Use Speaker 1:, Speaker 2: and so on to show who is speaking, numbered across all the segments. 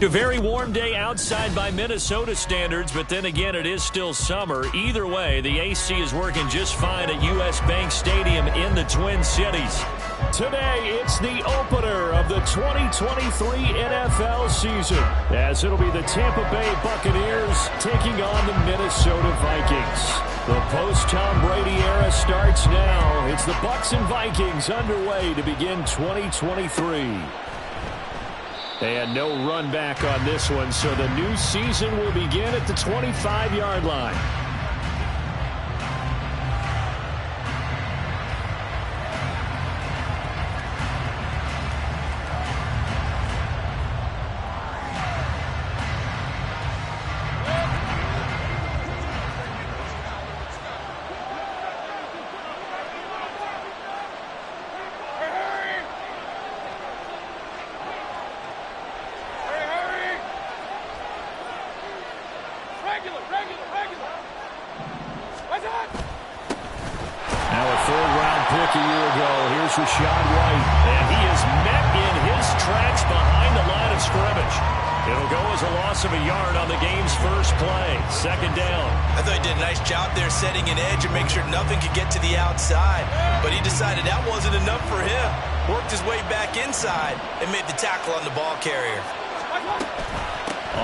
Speaker 1: A very warm day outside by Minnesota standards, but then again, it is still summer. Either way, the AC is working just fine at U.S. Bank Stadium in the Twin Cities. Today, it's the opener of the 2023 NFL season, as it'll be the Tampa Bay Buccaneers taking on the Minnesota Vikings. The post-Tom Brady era starts now. It's the Bucs and Vikings underway to begin 2023. And no run back on this one, so the new season will begin at the 25-yard line.
Speaker 2: Rachaad White, and he is met in his tracks behind the line of scrimmage. It'll go as a loss of a yard on the game's first play. Second down.
Speaker 3: I thought he did a nice job there setting an edge and make sure nothing could get to the outside. But he decided that wasn't enough for him. Worked his way back inside and made the tackle on the ball carrier.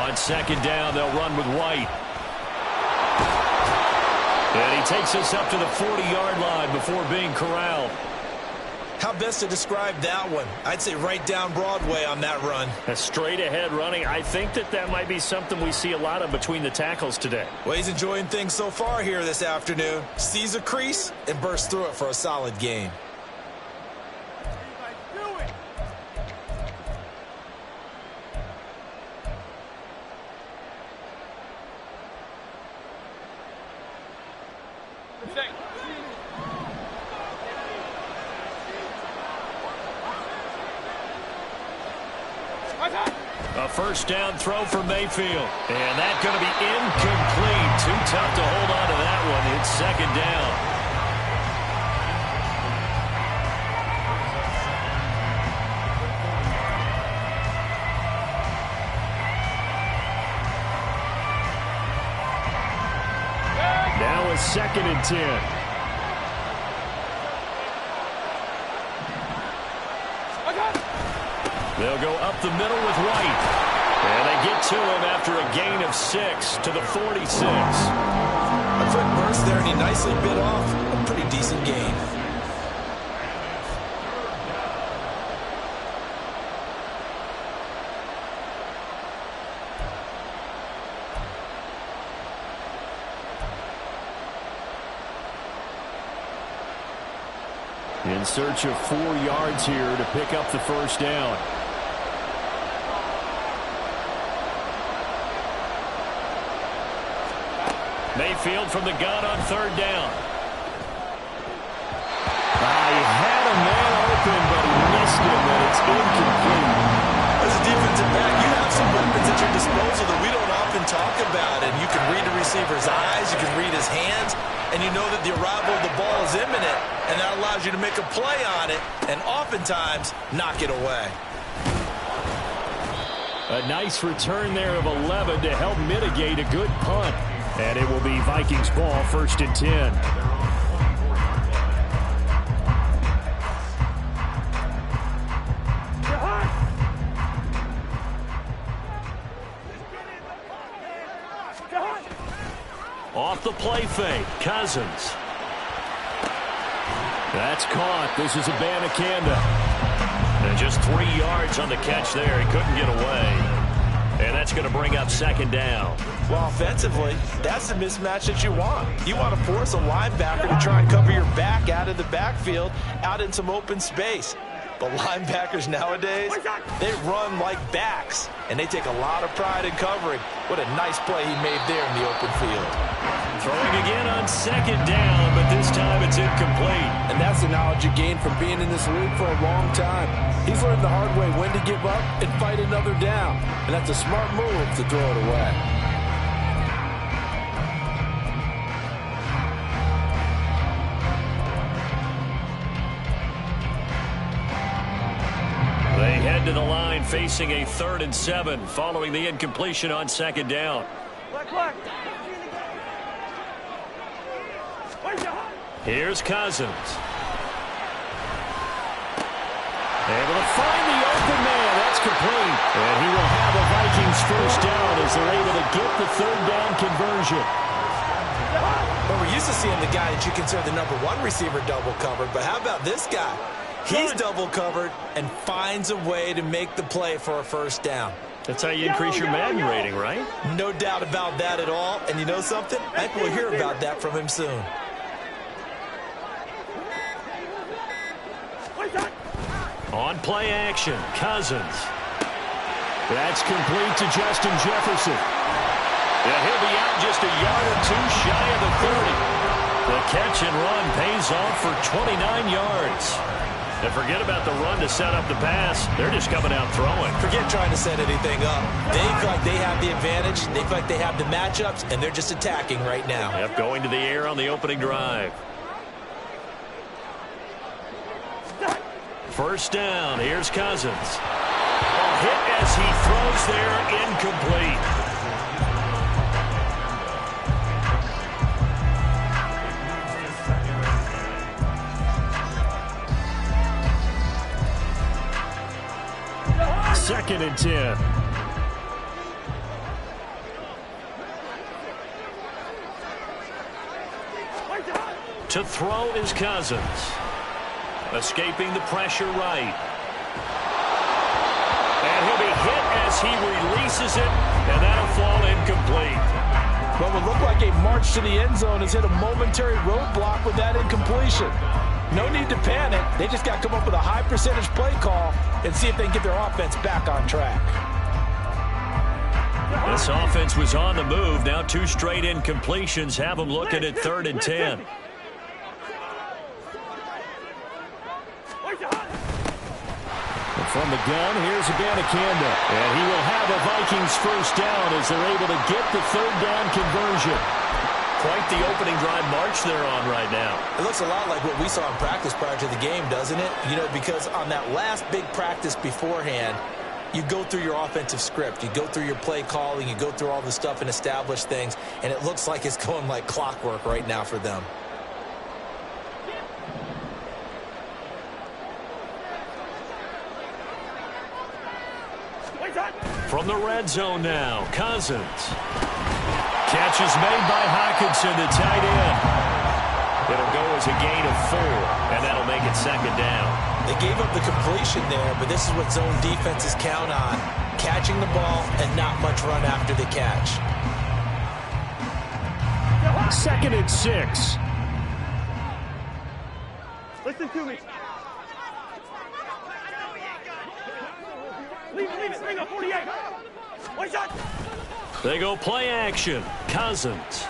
Speaker 1: On second down, they'll run with White. And he takes us up to the 40-yard line before being corralled.
Speaker 3: How best to describe that one? I'd say right down Broadway on that run.
Speaker 2: A straight-ahead running. I think that might be something we see a lot of between the tackles today.
Speaker 3: Well, he's enjoying things so far here this afternoon. Sees a crease and bursts through it for a solid gain.
Speaker 1: A first down throw for Mayfield. And that's going to be incomplete. Too tough to hold on to that one. It's second down. Now it's 2nd and 10. They'll go up the middle with White. And they get to him after a gain of 6 to the 46.
Speaker 3: A quick burst there, and he nicely bit off a pretty decent gain.
Speaker 1: In search of 4 yards here to pick up the first down. Mayfield from the gun on 3rd down. He had a man open, but he missed him, and it's incomplete.
Speaker 3: As a defensive back, you have some weapons at your disposal that we don't often talk about. And you can read the receiver's eyes, you can read his hands, and you know that the arrival of the ball is imminent, and that allows you to make a play on it and oftentimes knock it away.
Speaker 1: A nice return there of 11 to help mitigate a good punt. And it will be Vikings ball, 1st and 10. Off the play fake, Cousins. That's caught. This is Abanikanda. And just 3 yards on the catch there. He couldn't get away. And that's going to bring up 2nd down.
Speaker 3: Well, offensively, that's the mismatch that you want. You want to force a linebacker to try and cover your back out of the backfield, out in some open space. But linebackers nowadays, they run like backs, and they take a lot of pride in covering. What a nice play he made there in the open field.
Speaker 1: Throwing again on 2nd down, but this time it's incomplete.
Speaker 4: And that's the knowledge you gain from being in this league for a long time. He's learned the hard way when to give up and fight another down. And that's a smart move to throw it away.
Speaker 1: They head to the line facing a 3rd and 7 following the incompletion on 2nd down. Here's Cousins. Able to find the open man. That's complete. And he will have a Vikings first down as they're able to get the 3rd down conversion.
Speaker 3: Well, we're used to seeing the guy that you consider the #1 receiver double covered, but how about this guy? He's double covered and finds a way to make the play for a first down.
Speaker 1: That's how you increase your Madden rating, right?
Speaker 3: No doubt about that at all. And you know something? I think we'll hear about that from him soon.
Speaker 1: On play action, Cousins. That's complete to Justin Jefferson. Yeah, he'll be out just a yard or 2 shy of the 30. The catch and run pays off for 29 yards. And forget about the run to set up the pass. They're just coming out throwing.
Speaker 3: Forget trying to set anything up. They feel like they have the advantage. They feel like they have the matchups, and they're just attacking right now.
Speaker 1: Yep, going to the air on the opening drive. First down, here's Cousins. A hit as he throws there, incomplete. Second and 10. To throw is Cousins. Escaping the pressure right. And he'll be hit as he releases it, and that'll fall incomplete.
Speaker 3: What would look like a march to the end zone has hit a momentary roadblock with that incompletion. No need to panic. They just got to come up with a high percentage play call and see if they can get their offense back on track.
Speaker 1: This offense was on the move. Now 2 straight incompletions have them looking at 3rd and 10. From the gun, here's Abanikanda. And he will have a Vikings first down as they're able to get the 3rd down conversion. Quite the opening drive march they're on right now.
Speaker 3: It looks a lot like what we saw in practice prior to the game, doesn't it? You know, because on that last big practice beforehand, you go through your offensive script. You go through your play calling. You go through all the stuff and establish things. And it looks like it's going like clockwork right now for them.
Speaker 1: From the red zone now, Cousins. Catch is made by Hockenson, the tight end. It'll go as a gain of 4, and that'll make it 2nd down.
Speaker 3: They gave up the completion there, but this is what zone defenses count on. Catching the ball and not much run after the catch.
Speaker 1: 2nd and 6.
Speaker 5: Listen to me. Leave it. Bring up 48. One shot.
Speaker 1: They go play action. Cousins.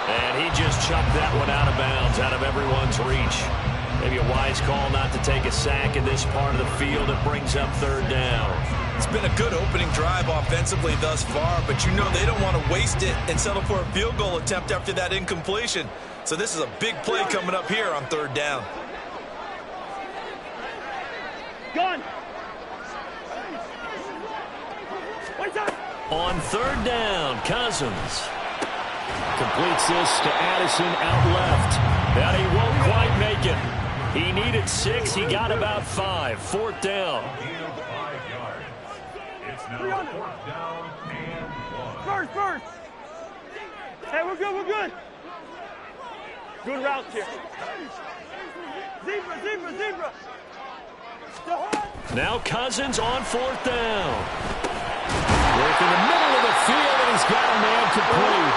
Speaker 1: And he just chucked that one out of bounds, out of everyone's reach. Maybe a wise call not to take a sack in this part of the field. It brings up 3rd down.
Speaker 3: It's been a good opening drive offensively thus far, but you know they don't want to waste it and settle for a field goal attempt after that incompletion. So this is a big play coming up here on 3rd down.
Speaker 5: Gun.
Speaker 1: On 3rd down, Cousins completes this to Addison out left. And he won't quite make it. He needed 6. He got about 5. 4th down.
Speaker 5: It's now 4th down and 1. First. Hey, we're good. Good routes here. Zebra.
Speaker 1: Now Cousins on 4th down. Work in the middle of the field, and he's got a man complete.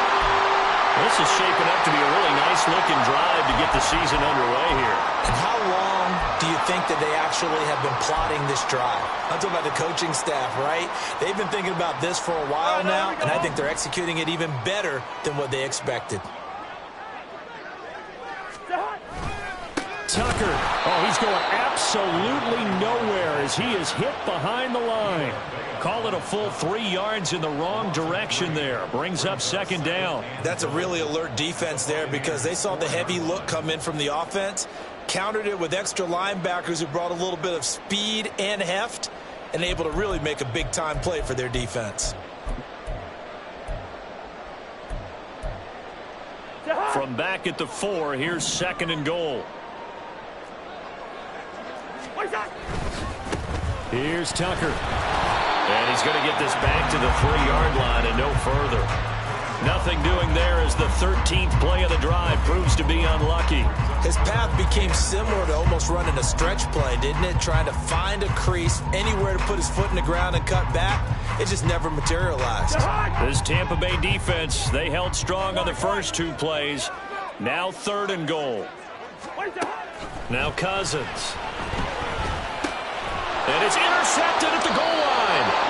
Speaker 1: This is shaping up to be a really nice-looking drive to get the season underway here.
Speaker 3: And how long do you think that they actually have been plotting this drive? I'm talking about the coaching staff, right? They've been thinking about this for a while now, and I think they're executing it even better than what they expected.
Speaker 1: Tucker. Oh, he's going absolutely nowhere as he is hit behind the line. Call it a full 3 yards in the wrong direction there. Brings up 2nd down.
Speaker 3: That's a really alert defense there because they saw the heavy look come in from the offense, countered it with extra linebackers who brought a little bit of speed and heft and able to really make a big-time play for their defense.
Speaker 1: From back at the 4, here's 2nd and goal. Here's Tucker. And he's going to get this back to the 3-yard line and no further. Nothing doing there as the 13th play of the drive proves to be unlucky.
Speaker 3: His path became similar to almost running a stretch play, didn't it? Trying to find a crease, anywhere to put his foot in the ground and cut back. It just never materialized.
Speaker 1: This Tampa Bay defense, they held strong on the first 2 plays. Now 3rd and goal. Now Cousins. And it's intercepted at the goal line.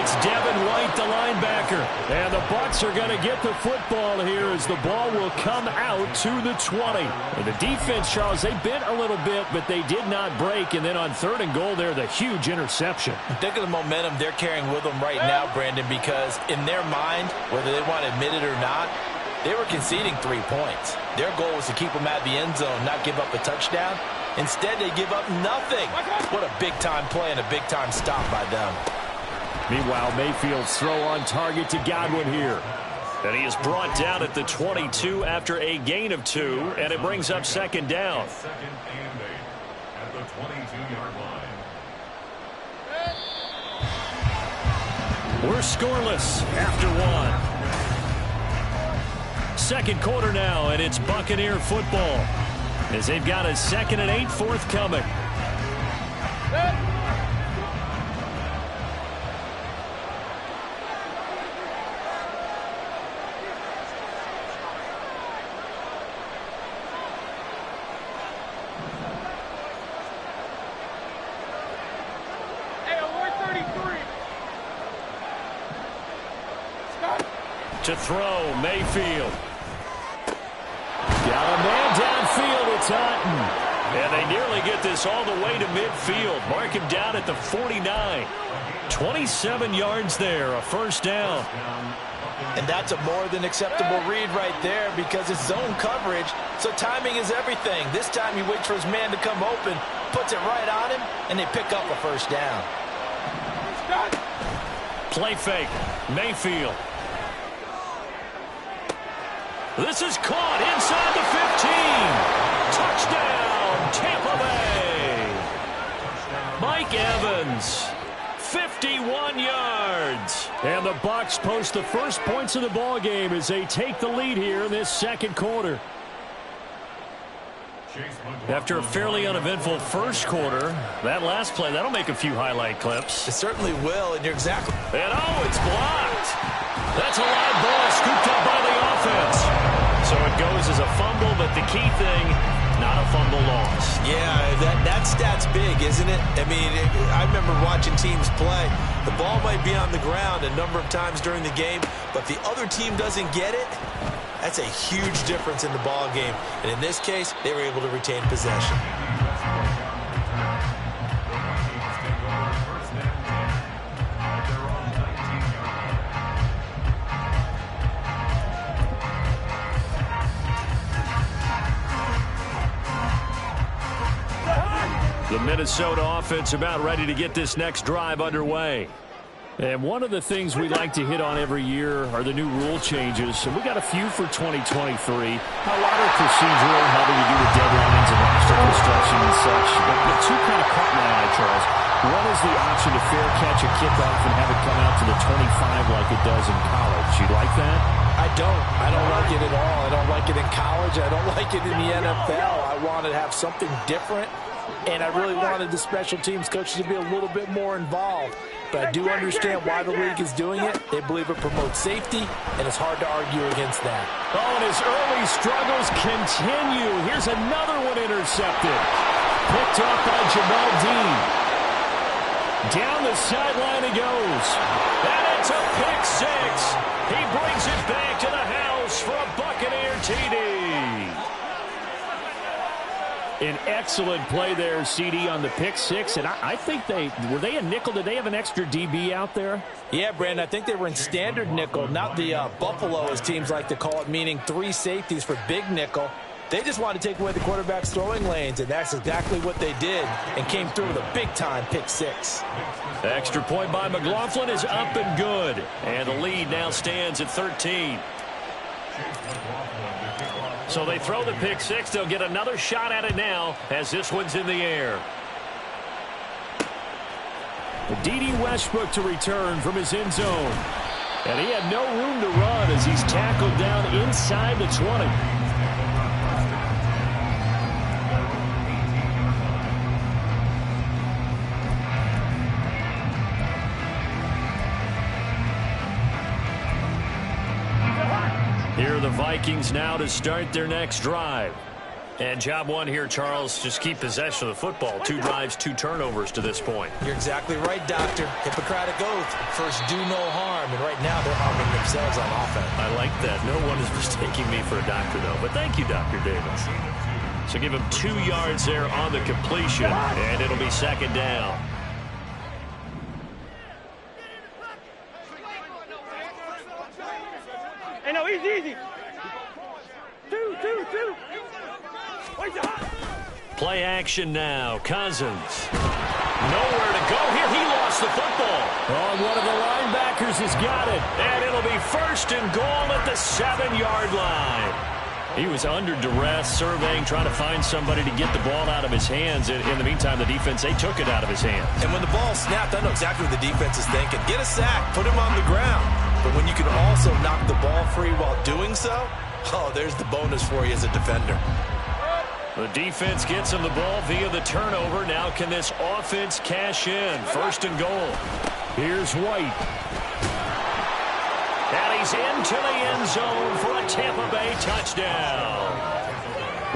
Speaker 1: It's Devin White, the linebacker. And the Bucs are going to get the football here as the ball will come out to the 20. And the defense, Charles, they bit a little bit, but they did not break. And then on 3rd and goal there, the huge interception.
Speaker 3: Think of the momentum they're carrying with them right now, Brandon, because in their mind, whether they want to admit it or not, they were conceding 3 points. Their goal was to keep them out of the end zone, not give up a touchdown. Instead, they give up nothing. What a big-time play and a big-time stop by them.
Speaker 1: Meanwhile, Mayfield's throw on target to Godwin here. And he is brought down at the 22 after a gain of 2, and it brings up 2nd down.
Speaker 2: Second and 8 at the 22-yard line.
Speaker 1: We're scoreless after 1. 2nd quarter now, and it's Buccaneer football as they've got a 2nd and 8 forthcoming. To throw, Mayfield. Got a man downfield, it's Hutton. And they nearly get this all the way to midfield. Mark him down at the 49. 27 yards there, a 1st down.
Speaker 3: And that's a more than acceptable read right there because it's zone coverage, so timing is everything. This time he waits for his man to come open, puts it right on him, and they pick up a 1st down.
Speaker 1: Play fake, Mayfield. This is caught inside the 15. Touchdown, Tampa Bay. Mike Evans, 51 yards. And the Bucs post the first points of the ball game as they take the lead here in this 2nd quarter. After a fairly uneventful first quarter, that last play, that'll make a few highlight clips.
Speaker 3: It certainly will, and you're exactly...
Speaker 1: And it's blocked. That's a live ball scooped up by the offense. So it goes as a fumble, but the key thing, not a fumble loss.
Speaker 3: Yeah, that stat's big, isn't it? I mean, I remember watching teams play. The ball might be on the ground a number of times during the game, but the other team doesn't get it. That's a huge difference in the ball game. And in this case, they were able to retain possession.
Speaker 1: The Minnesota offense about ready to get this next drive underway. And one of the things we like to hit on every year are the new rule changes. And we got a few for 2023. A lot of procedural, having to do with deadlines and roster construction and such. But 2 kind of caught my eye, Charles. One is the option to fair catch a kickoff and have it come out to the 25 like it does in college. You like that?
Speaker 3: I don't. I don't like it at all. I don't like it in college. I don't like it in the NFL. I want to have something different. And I really wanted the special teams coaches to be a little bit more involved. But I do understand why the league is doing it. They believe it promotes safety, and it's hard to argue against that.
Speaker 1: Oh, and his early struggles continue. Here's another one intercepted. Picked up by Jamal Dean. Down the sideline he goes. And it's a pick 6. He brings it back to the house for a Buccaneer TD. An excellent play there, CD, on the pick 6. And I think were they a nickel? Did they have an extra DB out there?
Speaker 3: Yeah, Brandon, I think they were in standard nickel, not the Buffalo, as teams like to call it, meaning 3 safeties for big nickel. They just wanted to take away the quarterback's throwing lanes, and that's exactly what they did and came through with a big-time pick six.
Speaker 1: The extra point by McLaughlin is up and good. And the lead now stands at 13. So they throw the pick six. They'll get another shot at it now as this one's in the air. D.D. Westbrook to return from his end zone. And he had no room to run as he's tackled down inside the 20. Here are the Vikings now to start their next drive. And job one here, Charles, just keep possession of the football. 2 drives, 2 turnovers to this point.
Speaker 3: You're exactly right, Doctor. Hippocratic oath. First, do no harm. And right now, they're harming themselves on offense.
Speaker 1: I like that. No one is mistaking me for a doctor, though. But thank you, Dr. Davis. So give him 2 yards there on the completion, and it'll be second down.
Speaker 5: Hey, no, easy. 2.
Speaker 1: Play action now. Cousins. Nowhere to go here. He lost the football. Oh, one of the linebackers has got it. And it'll be first and goal at the 7-yard line. He was under duress, surveying, trying to find somebody to get the ball out of his hands. In the meantime, the defense, they took it out of his hands.
Speaker 3: And when the ball snapped, I know exactly what the defense is thinking. Get a sack. Put him on the ground. But when you can also knock the ball free while doing so, oh, there's the bonus for you as a defender.
Speaker 1: The defense gets him the ball via the turnover. Now can this offense cash in? First and goal. Here's White. And he's into the end zone for a Tampa Bay touchdown.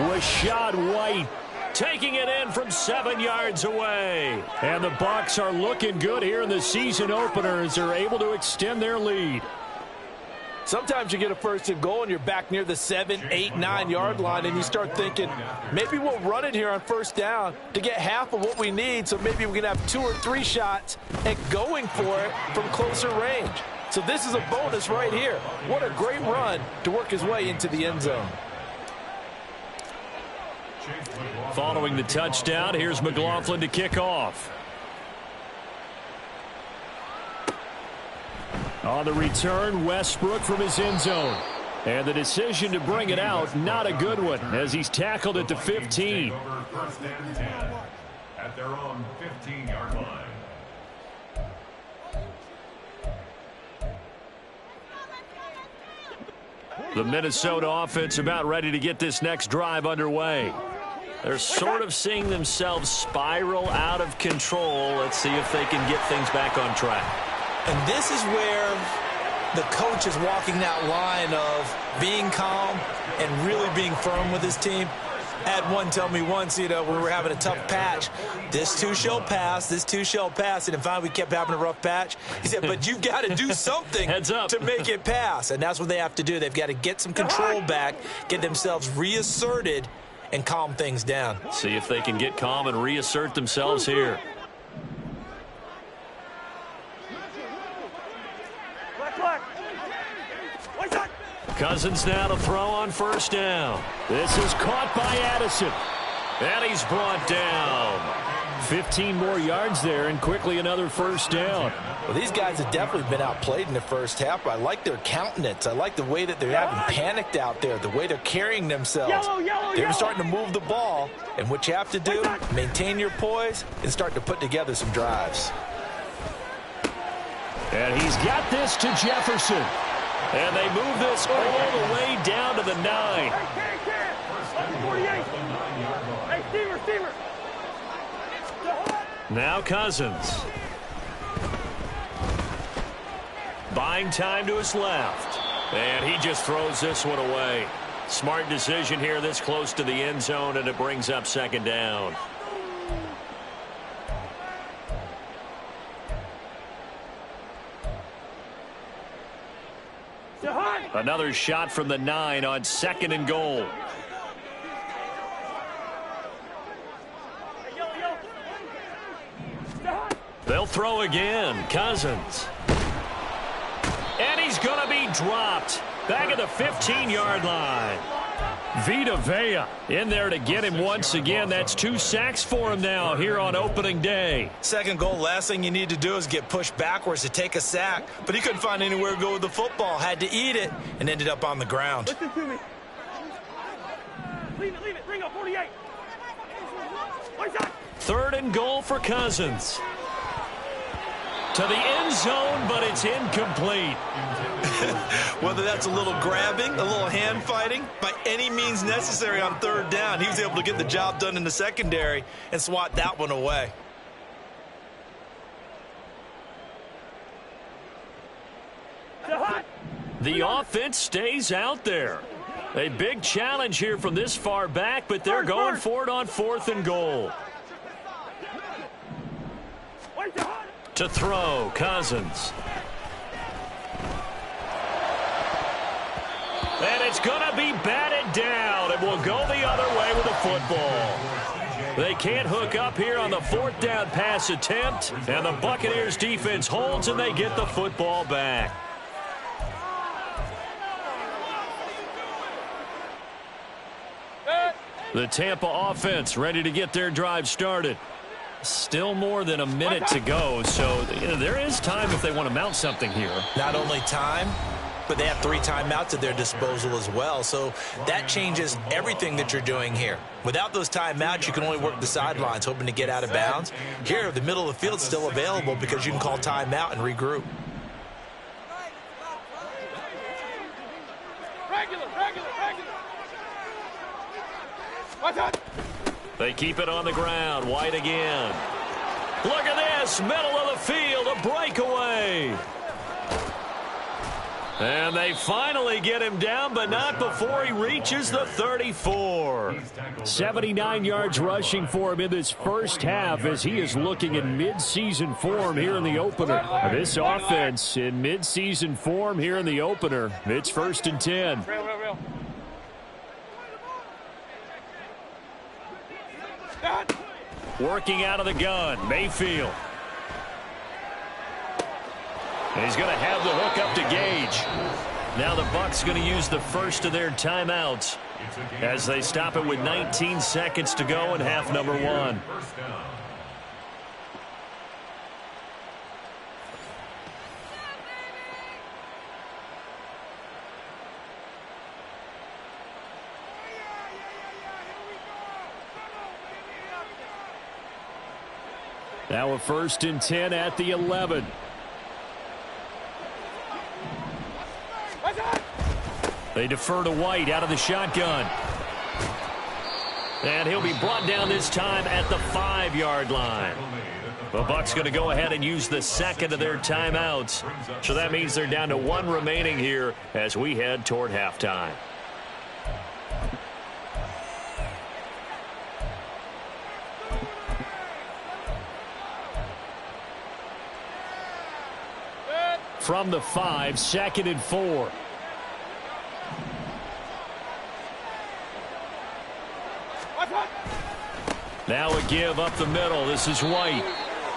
Speaker 1: Rachaad White taking it in from 7 yards away. And the Bucs are looking good here in the season opener as they're able to extend their lead.
Speaker 3: Sometimes you get a first and goal and you're back near the 7, 8, 9-yard line and you start thinking, maybe we'll run it here on first down to get half of what we need, so maybe we can have 2 or 3 shots at going for it from closer range. So this is a bonus right here. What a great run to work his way into the end zone.
Speaker 1: Following the touchdown, here's McLaughlin to kick off. On the return, Westbrook from his end zone. And the decision to bring it out, not a good one, as he's tackled at the 15.
Speaker 2: First and 10 at their own 15-yard line.
Speaker 1: The Minnesota offense about ready to get this next drive underway. They're sort of seeing themselves spiral out of control. Let's see if they can get things back on track.
Speaker 3: And this is where the coach is walking that line of being calm and really being firm with his team. I had one tell me once, when we were having a tough patch, this too shall pass, this too shall pass. And finally we kept having a rough patch. He said, but you've got to do something
Speaker 1: Heads up.
Speaker 3: to make it pass. And that's what they have to do. They've got to get some control back, get themselves reasserted, and calm things down.
Speaker 1: See if they can get calm and reassert themselves here. Cousins now to throw on first down. This is caught by Addison. And he's brought down. 15 more yards there and quickly another first down.
Speaker 3: Well, these guys have definitely been outplayed in the first half. I like their countenance. I like the way that they're having panicked out there, the way they're carrying themselves. They're starting to move the ball. And what you have to do, maintain your poise and start to put together some drives.
Speaker 1: And he's got this to Jefferson. And they move this all the way down to the 9.
Speaker 5: Hey, Steamer.
Speaker 1: Now Cousins. Buying time to his left. And he just throws this one away. Smart decision here this close to the end zone, and it brings up second down. Another shot from the 9 on second and goal. They'll throw again. Cousins. And he's going to be dropped. Back at the 15-yard line. Vita Vea in there to get him once again. That's 2 sacks for him now here on opening day.
Speaker 3: Second goal, last thing you need to do is get pushed backwards to take a sack. But he couldn't find anywhere to go with the football. Had to eat it and ended up on the ground.
Speaker 5: Listen to me. Leave it. Bring up 48.
Speaker 1: Third and goal for Cousins. To the end zone, but it's incomplete.
Speaker 3: Whether that's a little grabbing, a little hand fighting, by any means necessary on third down, he was able to get the job done in the secondary and swat that one away.
Speaker 1: The offense stays out there. A big challenge here from this far back, but they're going for it on 4th and goal. To throw, Cousins. And it's going to be batted down, and will go the other way with the football. They can't hook up here on the 4th down pass attempt, and the Buccaneers defense holds, and they get the football back. The Tampa offense ready to get their drive started. Still more than a minute to go, so there is time if they want to mount something here.
Speaker 3: Not only time, but they have 3 timeouts at their disposal as well, so that changes everything that you're doing here. Without those timeouts, you can only work the sidelines, hoping to get out of bounds. Here, the middle of the field's still available because you can call timeout and regroup.
Speaker 5: Regular.
Speaker 1: They keep it on the ground. White again. Look at this. Middle of the field. A breakaway. And they finally get him down, but not before he reaches the 34. 79 yards rushing for him in this first half as he is looking in mid-season form here in the opener. This offense in mid-season form here in the opener. It's 1st and 10.
Speaker 5: Real.
Speaker 1: Working out of the gun, Mayfield. And he's going to have the hook up to Gage. Now the Bucs going to use the first of their timeouts as they stop it with 19 seconds to go in half number 1. Now a 1st and 10 at the 11. They defer to White out of the shotgun. And he'll be brought down this time at the 5-yard line. The Bucs going to go ahead and use the second of their timeouts. So that means they're down to 1 remaining here as we head toward halftime. From the 5, 2nd and 4. Now a give up the middle. This is White.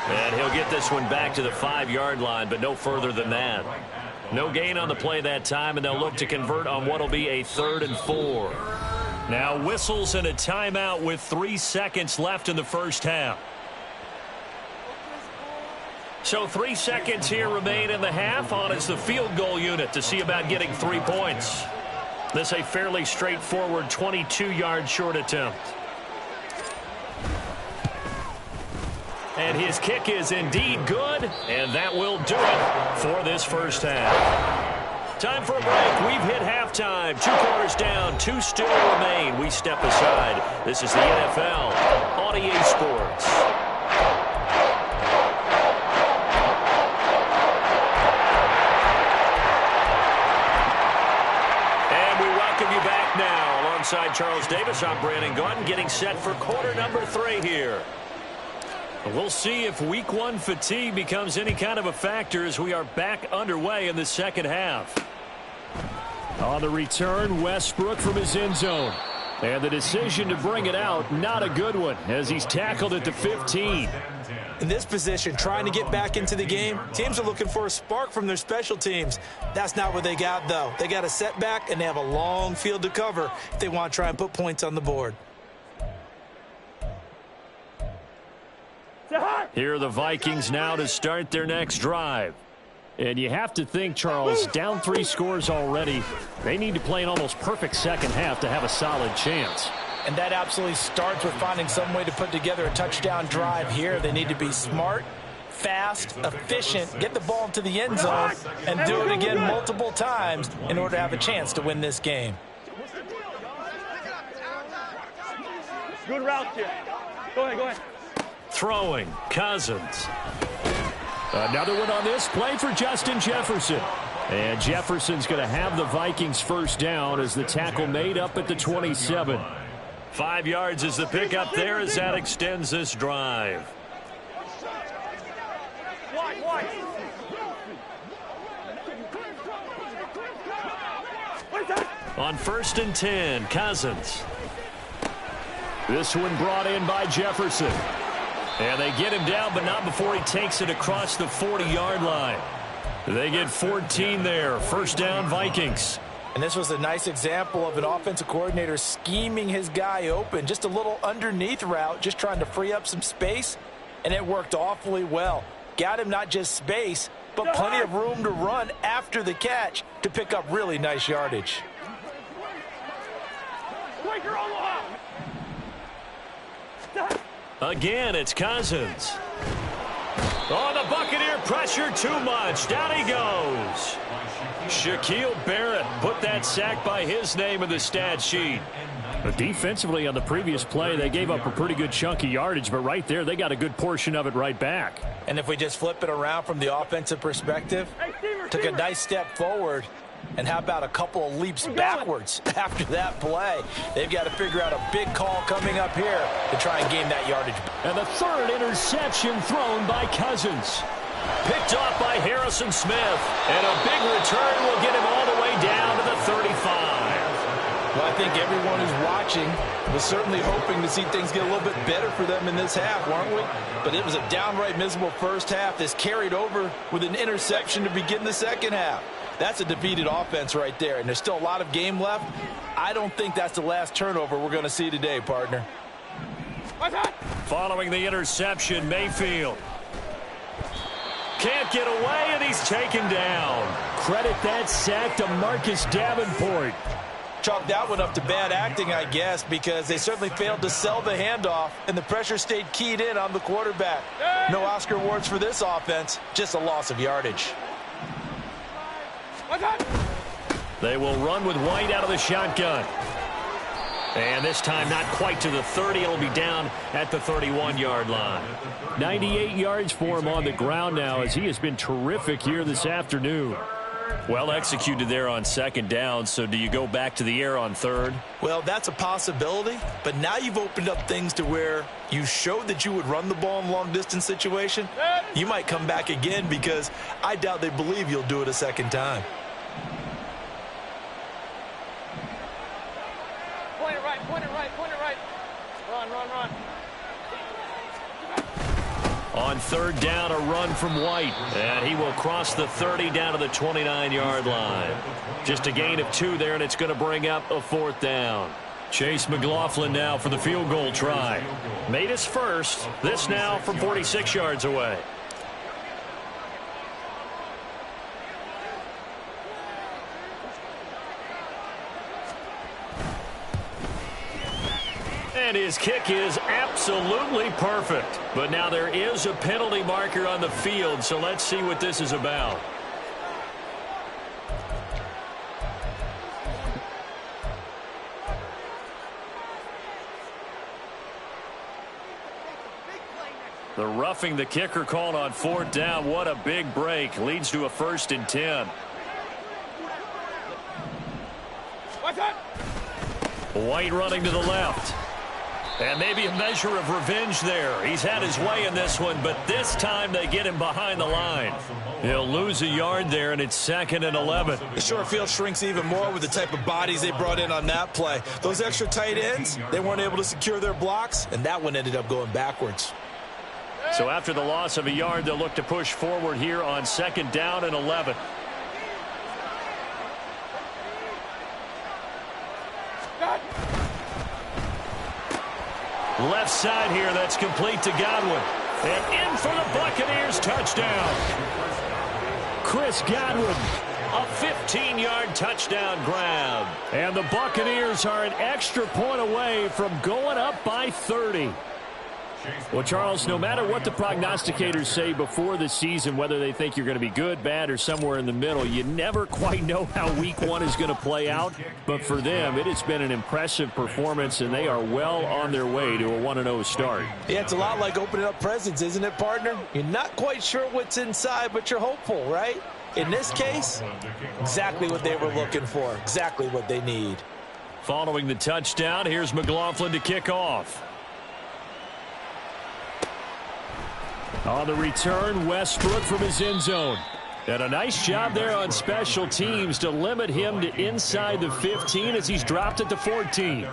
Speaker 1: And he'll get this one back to the 5-yard line, but no further than that. No gain on the play that time, and they'll look to convert on what will be a 3rd and 4. Now whistles and a timeout with 3 seconds left in the first half. So 3 seconds here remain in the half on as the field goal unit to see about getting 3 points. This a fairly straightforward 22-yard short attempt. And his kick is indeed good, and that will do it for this first half. Time for a break. We've hit halftime. 2 quarters down, 2 still remain. We step aside. This is the NFL on EA Sports. Alongside Charles Davis, I'm Brandon Gaudin, getting set for quarter number 3 here. We'll see if week 1 fatigue becomes any kind of a factor as we are back underway in the second half. On the return, Westbrook from his end zone. And the decision to bring it out, not a good one, as he's tackled at the 15.
Speaker 3: In this position, trying to get back into the game, teams are looking for a spark from their special teams. That's not what they got, though. They got a setback, and they have a long field to cover if they want to try and put points on the board.
Speaker 1: Here are the Vikings now to start their next drive. And you have to think, Charles, down 3 scores already. They need to play an almost perfect second half to have a solid chance.
Speaker 3: And that absolutely starts with finding some way to put together a touchdown drive here. They need to be smart, fast, efficient, get the ball into the end zone, and do it again multiple times in order to have a chance to win this game.
Speaker 5: Good route here. Go ahead.
Speaker 1: Throwing, Cousins. Another one on this play for Justin Jefferson. And Jefferson's going to have the Vikings first down as the tackle made up at the 27.
Speaker 2: 5 yards is the pickup there as that extends this drive. On 1st and 10, Cousins.
Speaker 1: This one brought in by Jefferson. And they get him down, but not before he takes it across the 40-yard line. They get 14 there. First down, Vikings.
Speaker 3: And this was a nice example of an offensive coordinator scheming his guy open. Just a little underneath route, just trying to free up some space, and it worked awfully well. Got him not just space, but plenty of room to run after the catch to pick up really nice yardage.
Speaker 2: Again, it's Cousins. Oh, the Buccaneer pressure too much. Down he goes. Shaquille Barrett put that sack by his name in the stat sheet.
Speaker 1: But defensively on the previous play, they gave up a pretty good chunk of yardage, but right there, they got a good portion of it right back.
Speaker 3: And if we just flip it around from the offensive perspective, took a nice step forward, and how about a couple of leaps backwards after that play? They've got to figure out a big call coming up here to try and gain that yardage.
Speaker 1: And the 3rd interception thrown by Cousins.
Speaker 2: Picked off by Harrison Smith. And a big return will get him all the way down to the 35.
Speaker 3: Well, I think everyone who's watching was certainly hoping to see things get a little bit better for them in this half, weren't we? But it was a downright miserable first half. This carried over with an interception to begin the second half. That's a defeated offense right there, and there's still a lot of game left. I don't think that's the last turnover we're going to see today, partner.
Speaker 2: Following the interception, Mayfield. Can't get away, and he's taken down.
Speaker 1: Credit that sack to Marcus Davenport.
Speaker 3: Chalk that one up to bad acting, I guess, because they certainly failed to sell the handoff, and the pressure stayed keyed in on the quarterback. No Oscar awards for this offense, just a loss of yardage.
Speaker 2: They will run with White out of the shotgun. And this time not quite to the 30. It'll be down at the 31-yard line.
Speaker 1: 98 yards for him on the ground now as he has been terrific here this afternoon.
Speaker 2: Well executed there on 2nd down, so do you go back to the air on 3rd?
Speaker 3: Well, that's a possibility, but now you've opened up things to where you showed that you would run the ball in a long-distance situation. You might come back again because I doubt they believe you'll do it a second time.
Speaker 5: Point it right. Run.
Speaker 2: On 3rd down, a run from White. And he will cross the 30 down to the 29-yard line. Just a gain of 2 there, and it's going to bring up a 4th down. Chase McLaughlin now for the field goal try. Made his first. This now from 46 yards away. And his kick is absolutely perfect. But now there is a penalty marker on the field, so let's see what this is about. The roughing the kicker called on 4th down. What a big break. Leads to a 1st and 10. White running to the left.
Speaker 1: And maybe a measure of revenge there. He's had his way in this one, but this time they get him behind the line. He'll lose a yard there, and it's 2nd and 11.
Speaker 3: The short field shrinks even more with the type of bodies they brought in on that play. Those extra tight ends, they weren't able to secure their blocks, and that one ended up going backwards.
Speaker 1: So after the loss of a yard, they'll look to push forward here on 2nd down and 11. Left side here, that's complete to Godwin. And in for the Buccaneers, touchdown. Chris Godwin, a 15-yard touchdown grab. And the Buccaneers are an extra point away from going up by 30. Well, Charles, no matter what the prognosticators say before the season, whether they think you're going to be good, bad, or somewhere in the middle, you never quite know how week one is going to play out. But for them, it has been an impressive performance, and they are well on their way to a 1-0 start.
Speaker 3: Yeah, it's a lot like opening up presents, isn't it, partner? You're not quite sure what's inside, but you're hopeful, right? In this case, exactly what they were looking for, exactly what they need.
Speaker 1: Following the touchdown, here's McLaughlin to kick off. On the return, Westbrook from his end zone. And a nice job there on special teams to limit him to inside the 15 as he's dropped it to 14.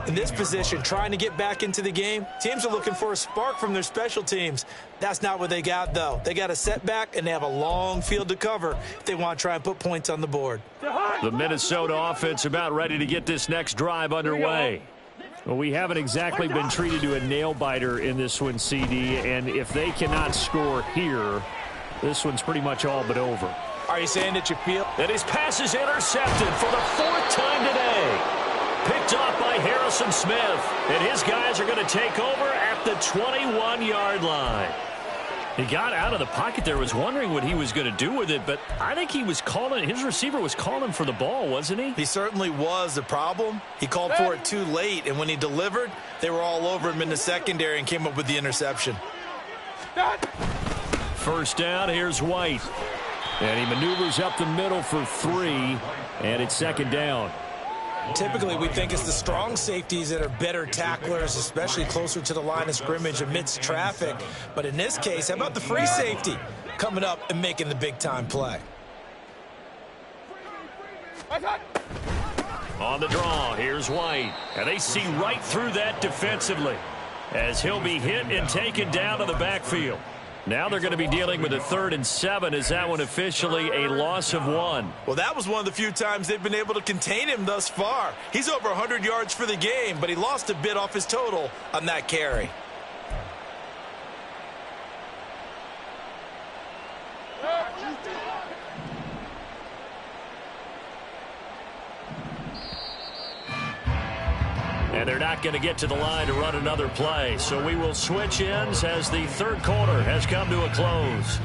Speaker 3: In this position, trying to get back into the game, teams are looking for a spark from their special teams. That's not what they got, though. They got a setback, and they have a long field to cover if they want to try and put points on the board.
Speaker 1: The Minnesota offense about ready to get this next drive underway. Well, we haven't exactly been treated to a nail-biter in this one, CD, and if they cannot score here, this one's pretty much all but over.
Speaker 3: Are you saying that you feel
Speaker 1: that his pass is intercepted for the 4th time today? Picked off by Harrison Smith, and his guys are going to take over at the 21-yard line. He got out of the pocket there, was wondering what he was going to do with it, but I think he was calling, his receiver was calling for the ball, wasn't he?
Speaker 3: He certainly was. The problem, he called for it too late, and when he delivered, they were all over him in the secondary and came up with the interception.
Speaker 1: First down, here's White. And he maneuvers up the middle for 3, and it's 2nd down.
Speaker 3: Typically, we think it's the strong safeties that are better tacklers, especially closer to the line of scrimmage amidst traffic. But in this case, how about the free safety coming up and making the big-time play?
Speaker 1: On the draw, here's White. And they see right through that defensively as he'll be hit and taken down to the backfield. Now they're going to be dealing with a 3rd and 7. Is that one officially a loss of 1?
Speaker 3: Well, that was one of the few times they've been able to contain him thus far. He's over 100 yards for the game, but he lost a bit off his total on that carry.
Speaker 1: And they're not going to get to the line to run another play. So we will switch ends as the 3rd quarter has come to a close.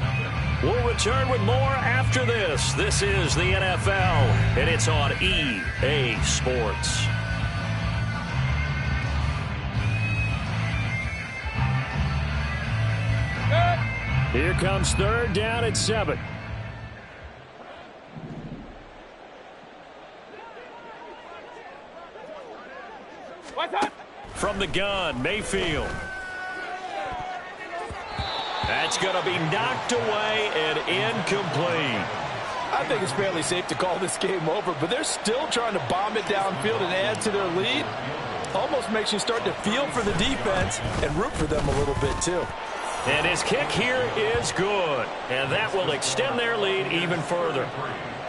Speaker 1: We'll return with more after this. This is the NFL, and it's on EA Sports. Here comes 3rd down at 7. From the gun, Mayfield. That's going to be knocked away and incomplete.
Speaker 4: I think it's fairly safe to call this game over, but they're still trying to bomb it downfield and add to their lead. Almost makes you start to feel for the defense and root for them a little bit, too.
Speaker 1: And his kick here is good, and that will extend their lead even further.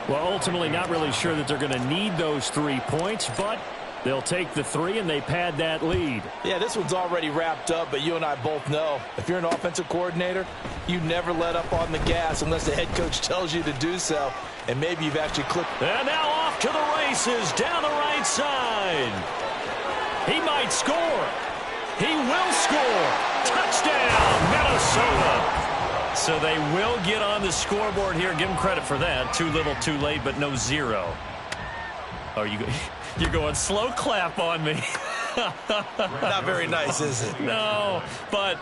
Speaker 1: Well, ultimately, not really sure that they're going to need those 3 points, but they'll take the 3 and they pad that lead.
Speaker 3: Yeah, this one's already wrapped up, but you and I both know if you're an offensive coordinator, you never let up on the gas unless the head coach tells you to do so. And maybe you've actually clipped.
Speaker 1: And now off to the races down the right side. He might score. He will score. Touchdown, Minnesota. So they will get on the scoreboard here. Give them credit for that. Too little, too late, but no 0. Oh, you're going slow clap on me.
Speaker 3: Not very nice, is it?
Speaker 1: No, but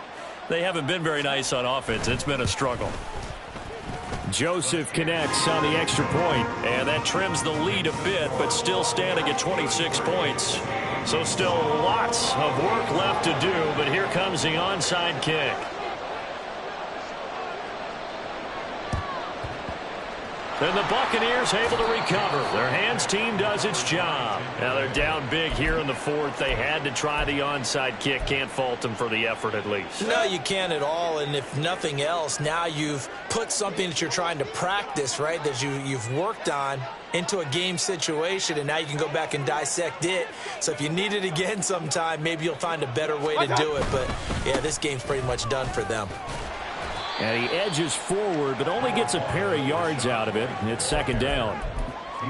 Speaker 1: they haven't been very nice on offense. It's been a struggle. Joseph connects on the extra point, and that trims the lead a bit, but still standing at 26 points.
Speaker 2: So still lots of work left to do, but here comes the onside kick. And the Buccaneers able to recover. Their hands team does its job. Now they're down big here in the fourth. They had to try the onside kick. Can't fault them for the effort at least.
Speaker 4: No, you can't at all. And if nothing else, now you've put something that you're trying to practice, right, that you've worked on into a game situation, and now you can go back and dissect it. So if you need it again sometime, maybe you'll find a better way to do it. But, yeah, this game's pretty much done for them.
Speaker 1: And he edges forward, but only gets a pair of yards out of it. And it's second down.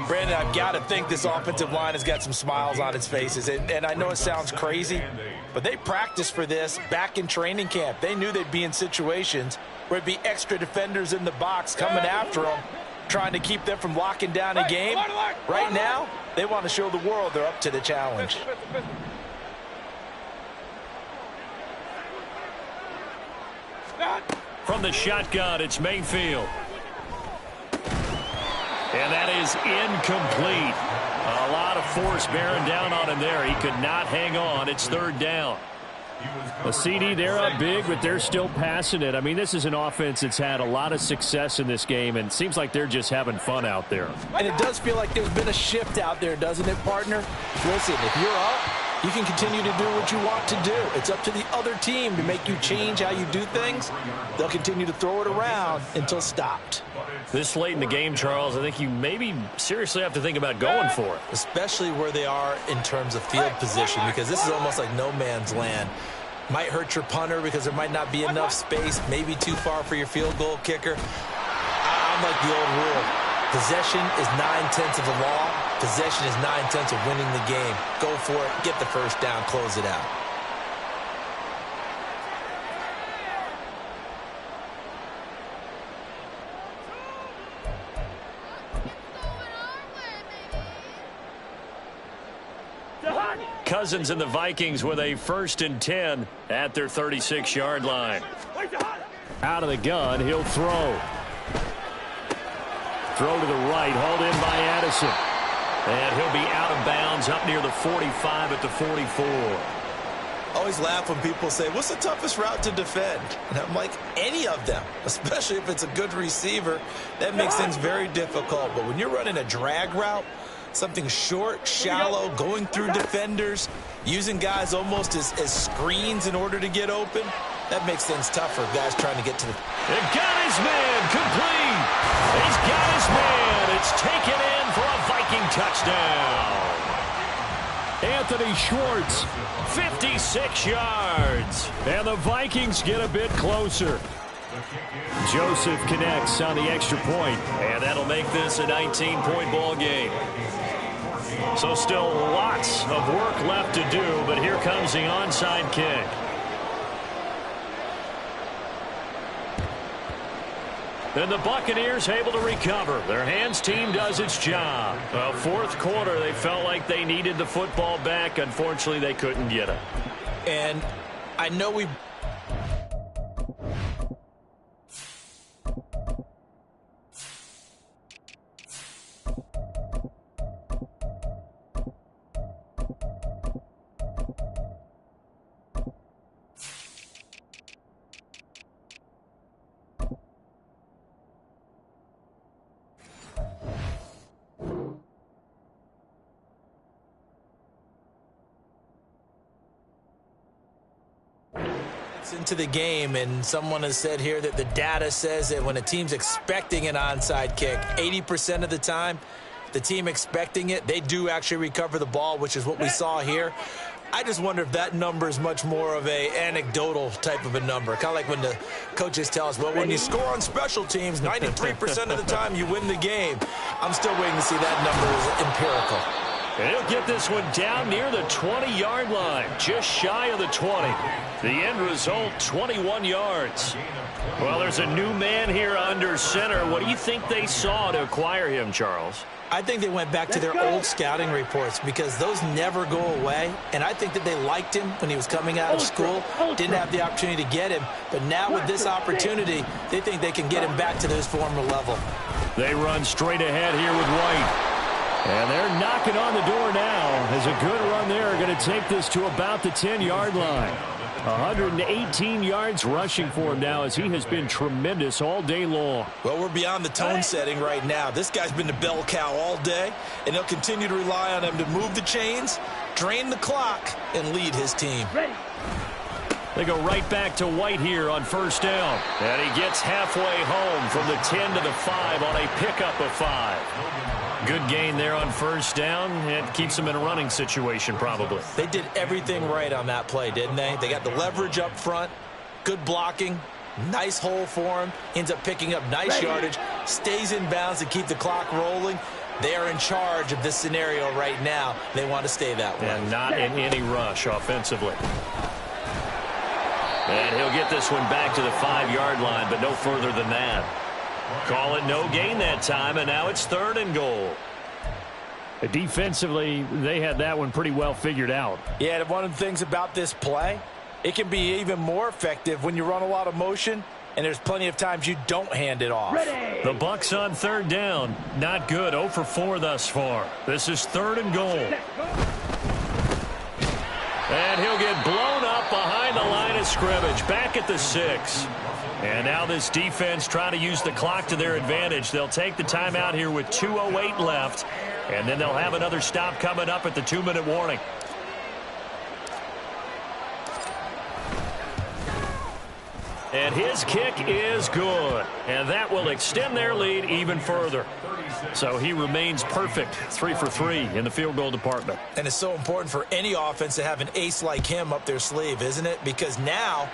Speaker 4: Brandon, I've got to think this offensive line has got some smiles on its faces. And I know it sounds crazy, but they practiced for this back in training camp. They knew they'd be in situations where it'd be extra defenders in the box coming after them, trying to keep them from locking down a game. Right now, they want to show the world they're up to the challenge.
Speaker 2: From the shotgun, it's Mayfield. And that is incomplete. A lot of force bearing down on him there. He could not hang on. It's third down.
Speaker 1: A CD, they're up big, but they're still passing it. I mean, this is an offense that's had a lot of success in this game, and it seems like they're just having fun out there.
Speaker 4: And it does feel like there's been a shift out there, doesn't it, partner? Listen, if you're up, you can continue to do what you want to do. It's up to the other team to make you change how you do things. They'll continue to throw it around until stopped.
Speaker 2: This late in the game, Charles, I think you maybe seriously have to think about going for it.
Speaker 4: Especially where they are in terms of field position, because this is almost like no man's land. Might hurt your punter because there might not be enough space, maybe too far for your field goal kicker. I'm like the old rule. Possession is 9/10 of the law. Possession is 9/10 of winning the game. Go for it. Get the first down. Close it out.
Speaker 2: Cousins and the Vikings with a 1st and 10 at their 36-yard line.
Speaker 1: Out of the gun, he'll throw. Throw to the right, hauled in by Addison.
Speaker 2: And he'll be out of bounds up near the 45 at the 44.
Speaker 4: Always laugh when people say, what's the toughest route to defend? And I'm like, any of them, especially if it's a good receiver. That makes things very difficult. But when you're running a drag route, something short, shallow, going through defenders, using guys almost as screens in order to get open, that makes things tougher. Guys trying to get to the...
Speaker 2: They got his man complete. He's got his man. It's taken in for a Viking touchdown.
Speaker 1: Anthony Schwartz,
Speaker 2: 56 yards.
Speaker 1: and the Vikings get a bit closer. Joseph connects on the extra point.
Speaker 2: And that'll make this a 19-point ball game. So still lots of work left to do, but here comes the onside kick. And the Buccaneers able to recover. Their hands team does its job. Well, fourth quarter, they felt like they needed the football back. Unfortunately, they couldn't get it.
Speaker 4: And I know we... into the game, and someone has said here that the data says that when a team's expecting an onside kick, 80% of the time, the team expecting it, they do actually recover the ball, which is what we saw here. I just wonder if that number is much more of a anecdotal type of a number, kind of like when the coaches tell us, well, when you score on special teams, 93% of the time you win the game. I'm still waiting to see that number is empirical.
Speaker 2: And he'll get this one down near the 20-yard line, just shy of the 20. The end result, 21 yards. Well, there's a new man here under center. What do you think they saw to acquire him, Charles?
Speaker 4: I think they went back to their old scouting reports because those never go away. And I think that they liked him when he was coming out of school. Didn't have the opportunity to get him. But now with this opportunity, they think they can get him back to his former level.
Speaker 1: They run straight ahead here with White. And they're knocking on the door now as a good run there going to take this to about the 10-yard line. 118 yards rushing for him now as he has been tremendous all day long.
Speaker 4: Well, we're beyond the tone setting right now. This guy's been the bell cow all day, and they'll continue to rely on him to move the chains, drain the clock, and lead his team.
Speaker 1: They go right back to White here on first down.
Speaker 2: And he gets halfway home from the 10 to the 5 on a pickup of 5. Good gain there on first down. It keeps them in a running situation probably.
Speaker 4: They did everything right on that play, didn't they? They got the leverage up front, good blocking, nice hole for him, ends up picking up nice yardage, stays in bounds to keep the clock rolling. They are in charge of this scenario right now. They want to stay that way.
Speaker 2: And not in any rush offensively. And he'll get this one back to the 5-yard line, but no further than that. Call it no gain that time, and now it's 3rd and goal.
Speaker 1: Defensively, they had that one pretty well figured out.
Speaker 4: Yeah, and one of the things about this play, it can be even more effective when you run a lot of motion, and there's plenty of times you don't hand it off.
Speaker 1: The Bucks on 3rd down. Not good. 0 for 4 thus far. This is 3rd and goal.
Speaker 2: And he'll get blown up behind the line of scrimmage, back at the 6.
Speaker 1: And now this defense trying to use the clock to their advantage. They'll take the timeout here with 2:08 left, and then they'll have another stop coming up at the 2-minute warning. And his kick is good, and that will extend their lead even further. So he remains perfect, 3 for 3 in the field goal department.
Speaker 4: And it's so important for any offense to have an ace like him up their sleeve, isn't it? Because now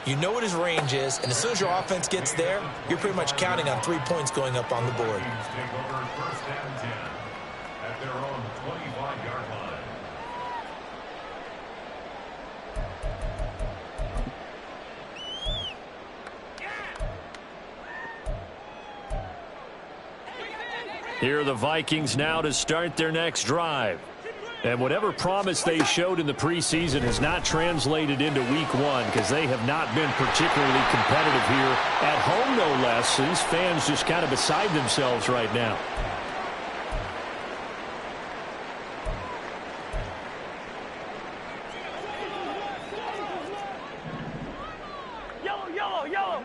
Speaker 4: you know what his range is, and as soon as your offense gets there, you're pretty much counting on 3 points going up on the board.
Speaker 1: Here are the Vikings now to start their next drive. And whatever promise they showed in the preseason has not translated into week 1 because they have not been particularly competitive here at home, no less. So these fans just kind of beside themselves right now.
Speaker 5: Yellow, yellow.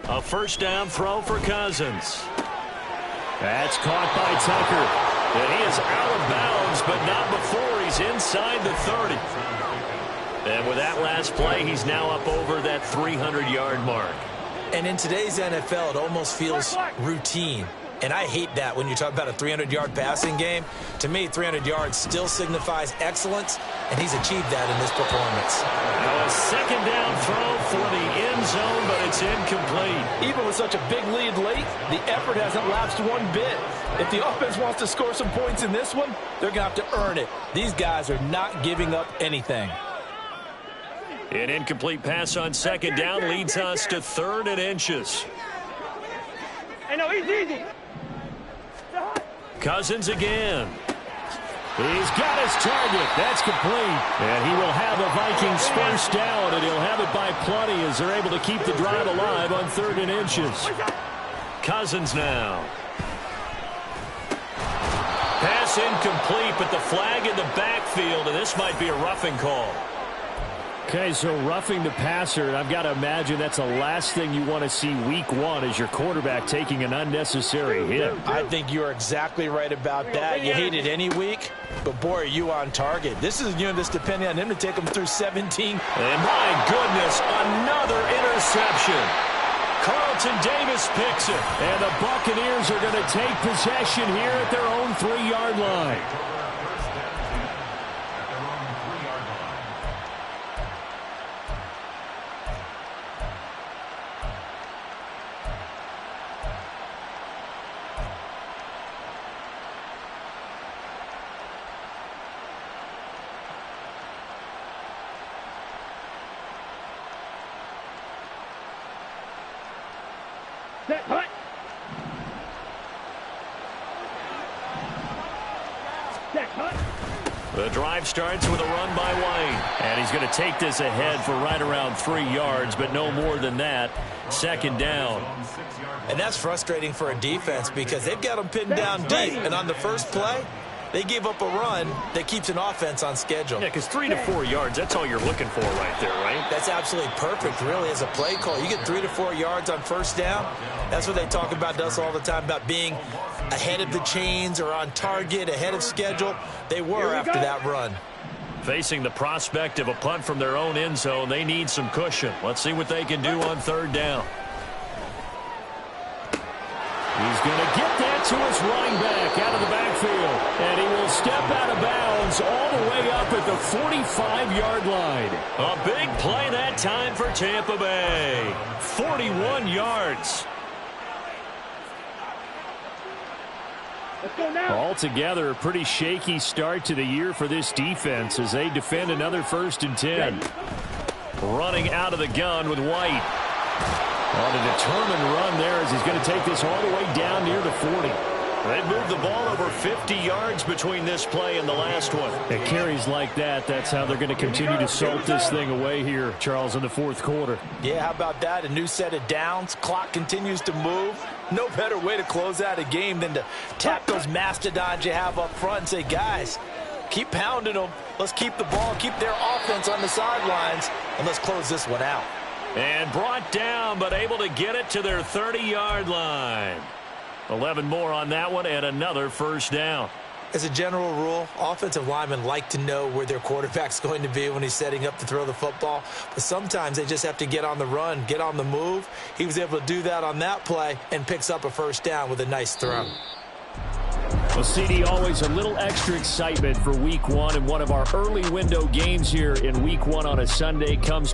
Speaker 1: A first down throw for Cousins. That's caught by Tucker. And he is out of bounds, but not before he's inside the 30. And with that last play, he's now up over that 300-yard mark.
Speaker 4: And in today's NFL, it almost feels routine. And I hate that when you talk about a 300-yard passing game. To me, 300 yards still signifies excellence, and he's achieved that in this performance.
Speaker 1: Now a second down throw for the end zone, but it's incomplete.
Speaker 3: Even with such a big lead late, the effort hasn't lapsed one bit. If the offense wants to score some points in this one, they're going to have to earn it. These guys are not giving up anything.
Speaker 1: An incomplete pass on second down leads us to 3rd and inches.
Speaker 5: Hey, no, easy.
Speaker 1: Cousins again. He's got his target. That's complete. And he will have the Vikings first down, and he'll have it by plenty as they're able to keep the drive alive on 3rd and inches. Cousins now. Pass incomplete, but the flag in the backfield, and this might be a roughing call. Okay, so roughing the passer, and I've got to imagine that's the last thing you want to see week 1 as your quarterback taking an unnecessary hit.
Speaker 4: I think you're exactly right about that. You hate it any week, but boy, are you on target. This is a unit that's depending on him to take them through 17.
Speaker 1: And my goodness, another interception. Carlton Davis picks it, and the Buccaneers are going to take possession here at their own 3-yard line. The drive starts with a run by White. And he's going to take this ahead for right around 3 yards, but no more than that.
Speaker 2: 2nd down.
Speaker 4: And that's frustrating for a defense because they've got them pinned down deep. And on the first play, they gave up a run that keeps an offense on schedule.
Speaker 2: Yeah, because 3 to 4 yards, that's all you're looking for right there, right?
Speaker 4: That's absolutely perfect, really, as a play call. You get 3 to 4 yards on first down. That's what they talk about us all the time, about being ahead of the chains or on target, ahead of schedule. They were after that run.
Speaker 2: Facing the prospect of a punt from their own end zone, they need some cushion. Let's see what they can do on 3rd down. He's going to get that to his running back out of the backfield. And he will step out of bounds all the way up at the 45-yard line. A big play that time for Tampa Bay. 41 yards.
Speaker 5: Let's go now.
Speaker 1: Altogether, a pretty shaky start to the year for this defense as they defend another 1st and 10.
Speaker 2: Running out of the gun with White.
Speaker 1: On a determined run there as he's going to take this all the way down near the 40.
Speaker 2: They've moved the ball over 50 yards between this play and the last one.
Speaker 1: It carries like that. That's how they're going to continue to salt this thing away here, Charles, in the 4th quarter.
Speaker 4: Yeah, how about that? A new set of downs. Clock continues to move. No better way to close out a game than to tap those mastodons you have up front and say, guys, keep pounding them. Let's keep the ball, keep their offense on the sidelines, and let's close this one out.
Speaker 2: And brought down, but able to get it to their 30-yard line. 11 more on that one, and another 1st down.
Speaker 4: As a general rule, offensive linemen like to know where their quarterback's going to be when he's setting up to throw the football. But sometimes they just have to get on the run, get on the move. He was able to do that on that play and picks up a 1st down with a nice throw.
Speaker 1: Well, CD, always a little extra excitement for Week 1, and one of our early window games here in Week 1 on a Sunday comes to